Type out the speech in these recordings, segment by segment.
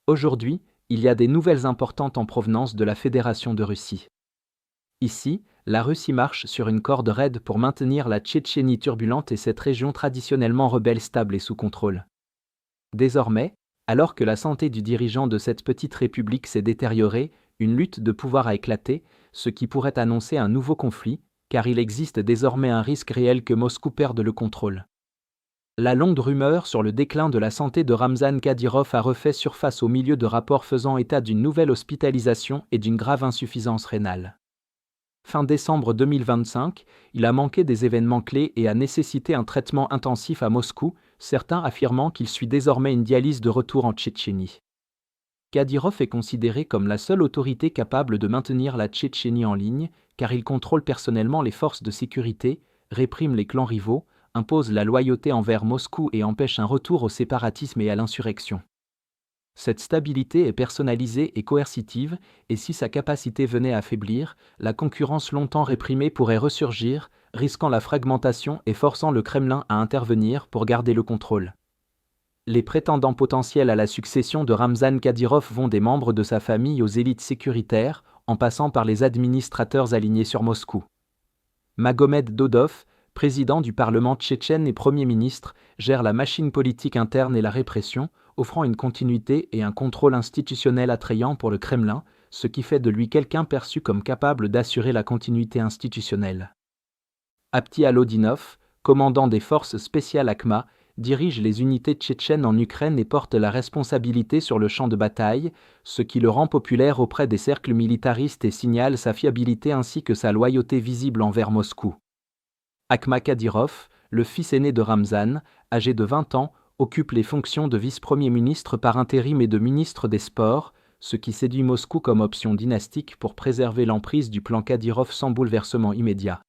Aujourd'hui, il y a des nouvelles importantes en provenance de la Fédération de Russie. Ici, la Russie marche sur une corde raide pour maintenir la Tchétchénie turbulente et cette région traditionnellement rebelle stable et sous contrôle. Désormais, alors que la santé du dirigeant de cette petite république s'est détériorée, une lutte de pouvoir a éclaté, ce qui pourrait annoncer un nouveau conflit, car il existe désormais un risque réel que Moscou perde le contrôle. La longue rumeur sur le déclin de la santé de Ramzan Kadyrov a refait surface au milieu de rapports faisant état d'une nouvelle hospitalisation et d'une grave insuffisance rénale. Fin décembre 2025, il a manqué des événements clés et a nécessité un traitement intensif à Moscou, certains affirmant qu'il suit désormais une dialyse de retour en Tchétchénie. Kadyrov est considéré comme la seule autorité capable de maintenir la Tchétchénie en ligne, car il contrôle personnellement les forces de sécurité, réprime les clans rivaux, impose la loyauté envers Moscou et empêche un retour au séparatisme et à l'insurrection. Cette stabilité est personnalisée et coercitive, et si sa capacité venait à faiblir, la concurrence longtemps réprimée pourrait ressurgir, risquant la fragmentation et forçant le Kremlin à intervenir pour garder le contrôle. Les prétendants potentiels à la succession de Ramzan Kadyrov vont des membres de sa famille aux élites sécuritaires, en passant par les administrateurs alignés sur Moscou. Magomed Dodov, président du Parlement tchétchène et Premier ministre, gère la machine politique interne et la répression, offrant une continuité et un contrôle institutionnel attrayant pour le Kremlin, ce qui fait de lui quelqu'un perçu comme capable d'assurer la continuité institutionnelle. Apti Alodinov, commandant des forces spéciales AKMA, dirige les unités tchétchènes en Ukraine et porte la responsabilité sur le champ de bataille, ce qui le rend populaire auprès des cercles militaristes et signale sa fiabilité ainsi que sa loyauté visible envers Moscou. Akhmat Kadyrov, le fils aîné de Ramzan, âgé de 20 ans, occupe les fonctions de vice-premier ministre par intérim et de ministre des Sports, ce qui séduit Moscou comme option dynastique pour préserver l'emprise du clan Kadyrov sans bouleversement immédiat.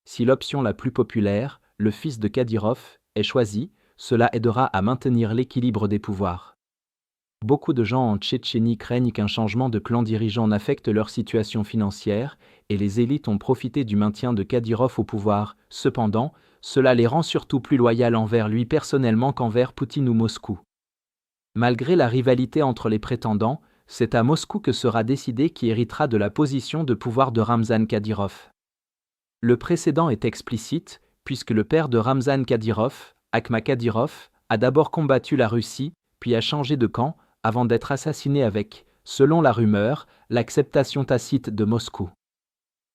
Si l'option la plus populaire, le fils de Kadyrov, est choisie, cela aidera à maintenir l'équilibre des pouvoirs. Beaucoup de gens en Tchétchénie craignent qu'un changement de clan dirigeant n'affecte leur situation financière, et les élites ont profité du maintien de Kadyrov au pouvoir. Cependant, cela les rend surtout plus loyaux envers lui personnellement qu'envers Poutine ou Moscou. Malgré la rivalité entre les prétendants, c'est à Moscou que sera décidé qui héritera de la position de pouvoir de Ramzan Kadyrov. Le précédent est explicite, puisque le père de Ramzan Kadyrov, Akhmat Kadyrov, a d'abord combattu la Russie, puis a changé de camp, avant d'être assassiné avec, selon la rumeur, l'acceptation tacite de Moscou.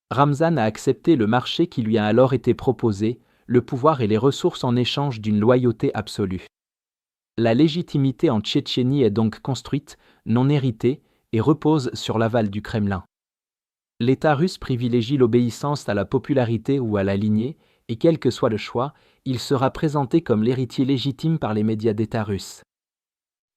Ramzan a accepté le marché qui lui a alors été proposé, le pouvoir et les ressources en échange d'une loyauté absolue. La légitimité en Tchétchénie est donc construite, non héritée, et repose sur l'aval du Kremlin. L'État russe privilégie l'obéissance à la popularité ou à la lignée, et quel que soit le choix, il sera présenté comme l'héritier légitime par les médias d'État russes.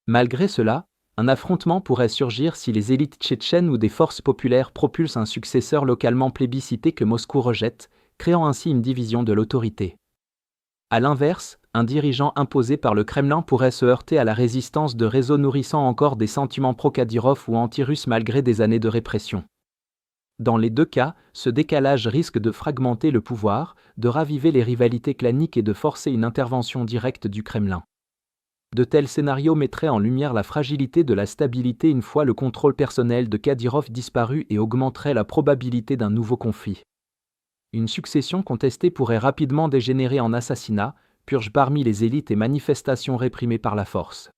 Malgré cela, un affrontement pourrait surgir si les élites tchétchènes ou des forces populaires propulsent un successeur localement plébiscité que Moscou rejette, créant ainsi une division de l'autorité. A l'inverse, un dirigeant imposé par le Kremlin pourrait se heurter à la résistance de réseaux nourrissant encore des sentiments pro-Kadyrov ou anti-russes malgré des années de répression. Dans les deux cas, ce décalage risque de fragmenter le pouvoir, de raviver les rivalités claniques et de forcer une intervention directe du Kremlin. De tels scénarios mettraient en lumière la fragilité de la stabilité une fois le contrôle personnel de Kadyrov disparu et augmenteraient la probabilité d'un nouveau conflit. Une succession contestée pourrait rapidement dégénérer en assassinat, purge parmi les élites et manifestations réprimées par la force.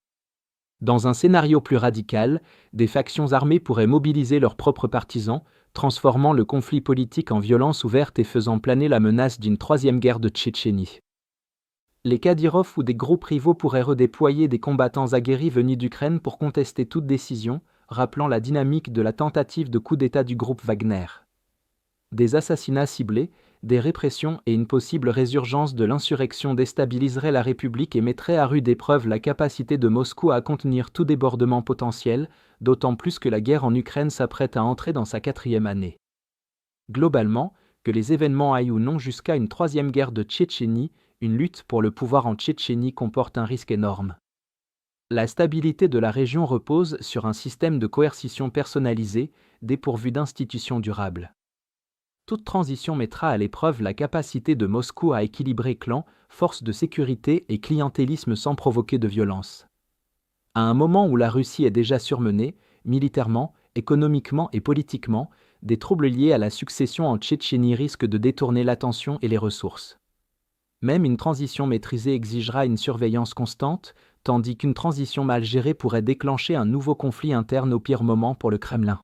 Dans un scénario plus radical, des factions armées pourraient mobiliser leurs propres partisans, transformant le conflit politique en violence ouverte et faisant planer la menace d'une troisième guerre de Tchétchénie. Les Kadyrov ou des groupes rivaux pourraient redéployer des combattants aguerris venus d'Ukraine pour contester toute décision, rappelant la dynamique de la tentative de coup d'État du groupe Wagner. Des assassinats ciblés, des répressions et une possible résurgence de l'insurrection déstabiliseraient la République et mettraient à rude épreuve la capacité de Moscou à contenir tout débordement potentiel, d'autant plus que la guerre en Ukraine s'apprête à entrer dans sa 4e année. Globalement, que les événements aillent ou non jusqu'à une troisième guerre de Tchétchénie, une lutte pour le pouvoir en Tchétchénie comporte un risque énorme. La stabilité de la région repose sur un système de coercition personnalisé, dépourvu d'institutions durables. Toute transition mettra à l'épreuve la capacité de Moscou à équilibrer clans, forces de sécurité et clientélisme sans provoquer de violence. À un moment où la Russie est déjà surmenée, militairement, économiquement et politiquement, des troubles liés à la succession en Tchétchénie risquent de détourner l'attention et les ressources. Même une transition maîtrisée exigera une surveillance constante, tandis qu'une transition mal gérée pourrait déclencher un nouveau conflit interne au pire moment pour le Kremlin.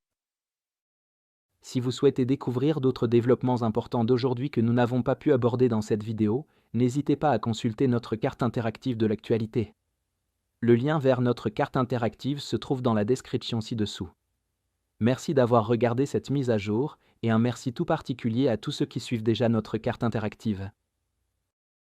Si vous souhaitez découvrir d'autres développements importants d'aujourd'hui que nous n'avons pas pu aborder dans cette vidéo, n'hésitez pas à consulter notre carte interactive de l'actualité. Le lien vers notre carte interactive se trouve dans la description ci-dessous. Merci d'avoir regardé cette mise à jour, et un merci tout particulier à tous ceux qui suivent déjà notre carte interactive.